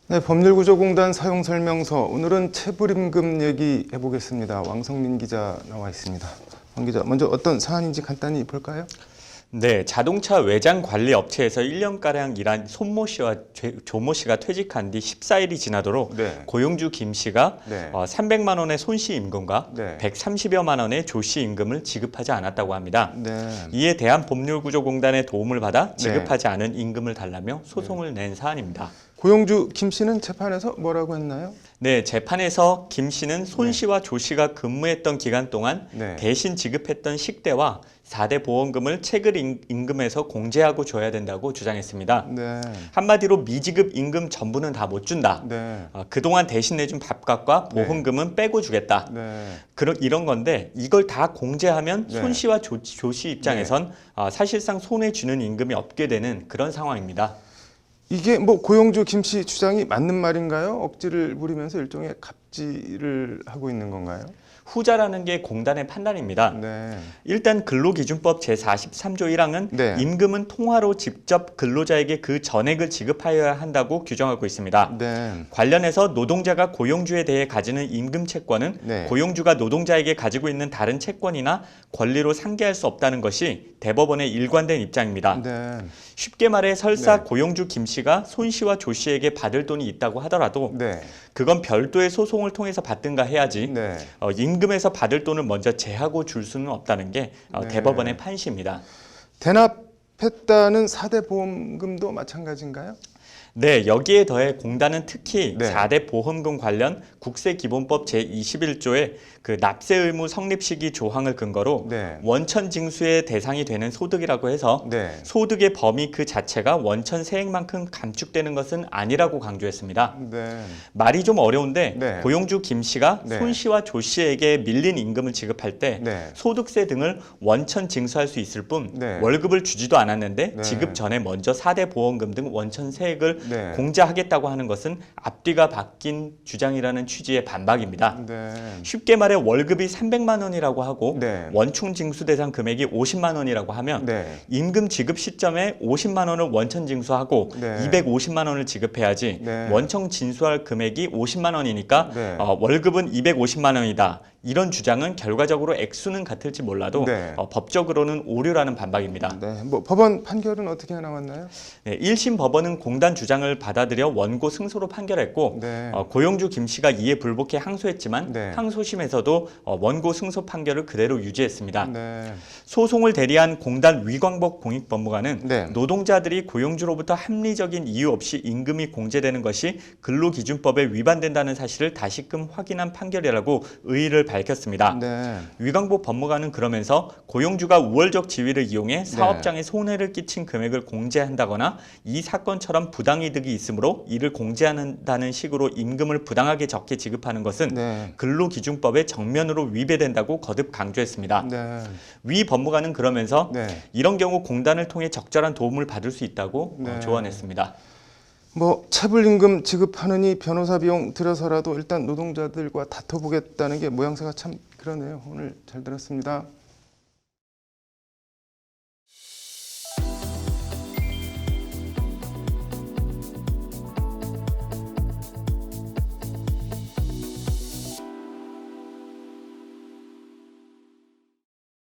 네, 법률구조공단 사용설명서. 오늘은 체불임금 얘기해 보겠습니다. 왕성민 기자 나와 있습니다. 왕 기자, 먼저 어떤 사안인지 간단히 볼까요? 네, 자동차 외장 관리 업체에서 1년가량 일한 손모 씨와 조모 씨가 퇴직한 뒤 14일이 지나도록 네. 고용주 김 씨가 네. 300만 원의 손씨 임금과 네. 130여만 원의 조씨 임금을 지급하지 않았다고 합니다. 네. 이에 대한법률구조공단의 도움을 받아 지급하지 않은 임금을 달라며 소송을 낸 사안입니다. 고용주 김 씨는 재판에서 뭐라고 했나요? 네, 재판에서 김 씨는 손 씨와 조 씨가 근무했던 기간 동안 네. 대신 지급했던 식대와 4대 보험금을 체결 임금에서 공제하고 줘야 된다고 주장했습니다. 네. 한마디로 미지급 임금 전부는 다 못 준다. 네. 그동안 대신 내준 밥값과 보험금은 빼고 주겠다. 네. 이런 건데 이걸 다 공제하면 네. 손 씨와 조 씨 입장에선 사실상 손해 주는 임금이 없게 되는 그런 상황입니다. 이게 뭐 고용주 김 씨 주장이 맞는 말인가요? 억지를 부리면서 일종의 갑질을 하고 있는 건가요? 후자라는 게 공단의 판단입니다. 네. 일단 근로기준법 제43조 1항은 네. 임금은 통화로 직접 근로자에게 그 전액을 지급하여야 한다고 규정하고 있습니다. 네. 관련해서 노동자가 고용주에 대해 가지는 임금 채권은 네. 고용주가 노동자에게 가지고 있는 다른 채권이나 권리로 상계할 수 없다는 것이 대법원의 일관된 입장입니다. 네. 쉽게 말해 설사 네. 고용주 김 씨가 손 씨와 조 씨에게 받을 돈이 있다고 하더라도 네. 그건 별도의 소송을 통해서 받든가 해야지 네. 임금에서 받을 돈을 먼저 제하고 줄 수는 없다는 게 네. 대법원의 판시입니다. 대납했다는 4대 보험금도 마찬가지인가요? 네, 여기에 더해 공단은 특히 네. 4대 보험금 관련 국세기본법 제21조의 그 납세 의무 성립 시기 조항을 근거로 네. 원천 징수의 대상이 되는 소득이라고 해서 네. 소득의 범위 그 자체가 원천 세액만큼 감축되는 것은 아니라고 강조했습니다. 네. 말이 좀 어려운데 네. 고용주 김 씨가 네. 손 씨와 조 씨에게 밀린 임금을 지급할 때 네. 소득세 등을 원천 징수할 수 있을 뿐 네. 월급을 주지도 않았는데 네. 지급 전에 먼저 4대 보험금 등 원천 세액을 네. 공제하겠다고 하는 것은 앞뒤가 바뀐 주장이라는 취지의 반박입니다. 네. 쉽게 말해 월급이 300만 원이라고 하고 네. 원총 징수 대상 금액이 50만 원이라고 하면 네. 임금 지급 시점에 50만 원을 원천 징수하고 네. 250만 원을 지급해야지 네. 원청 징수할 금액이 50만 원이니까 네. 월급은 250만 원이다. 이런 주장은 결과적으로 액수는 같을지 몰라도 네. 법적으로는 오류라는 반박입니다. 네. 뭐 법원 판결은 어떻게 나왔나요? 네, 1심 법원은 공단 주장을 받아들여 원고 승소로 판결했고 네. 고용주 김 씨가 이에 불복해 항소했지만 네. 항소심에서도 원고 승소 판결을 그대로 유지했습니다. 네. 소송을 대리한 공단 위광복 공익법무관은 네. 노동자들이 고용주로부터 합리적인 이유 없이 임금이 공제되는 것이 근로기준법에 위반된다는 사실을 다시금 확인한 판결이라고 의의를 밝혔습니다. 네. 위광복 법무관은 그러면서 고용주가 우월적 지위를 이용해 사업장에 손해를 끼친 금액을 공제한다거나 이 사건처럼 부당이득이 있으므로 이를 공제한다는 식으로 임금을 부당하게 적게 지급하는 것은 네. 근로기준법에 정면으로 위배된다고 거듭 강조했습니다. 네. 위 법무관은 그러면서 네. 이런 경우 공단을 통해 적절한 도움을 받을 수 있다고 네. 조언했습니다. 뭐 체불임금 지급하느니 변호사 비용 들여서라도 일단 노동자들과 다퉈보겠다는 게 모양새가 참 그러네요. 오늘 잘 들었습니다.